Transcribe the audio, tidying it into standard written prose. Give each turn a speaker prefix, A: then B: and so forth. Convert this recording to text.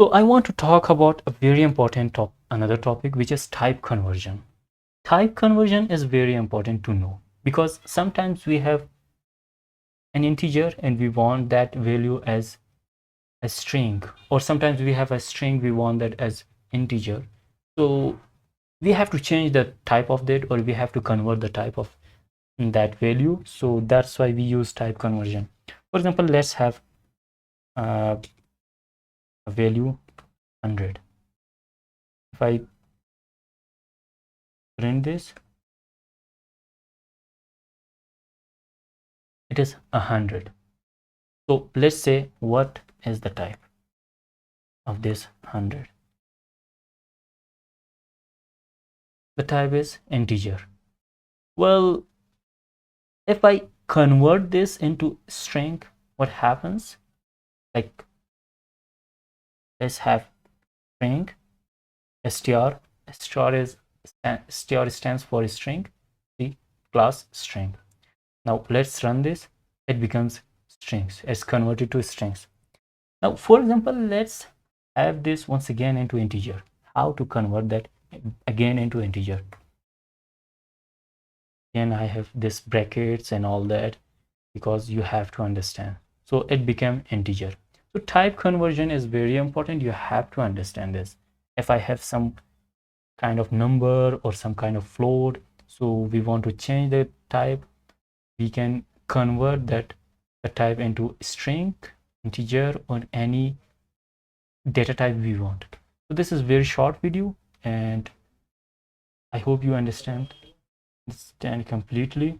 A: So I want to talk about a very important another topic, which is type conversion. Type conversion is very important to know because sometimes we have an integer and we want that value as a string, or sometimes we have a string, we want that as integer. So we have to change the type of that, or we have to convert the type of that value. So that's why we use type conversion. For example, let's have a value 100. If I print this, it is 100. So let's say, what is the type of this 100? The type is integer. Well, if I convert this into string, what happens? Like, let's have string str. Str stands for string, the class string. Now let's run this. It becomes strings. It's converted to strings. Now, for example, let's have this once again into integer. How to convert that again into integer? Again, I have this brackets and all that because you have to understand. So it became integer. So type conversion is very important. You have to understand this. If I have some kind of number or some kind of float, so we want to change the type, we can convert that the type into string, integer, or any data type we want. So this is very short video, and I hope you understand completely.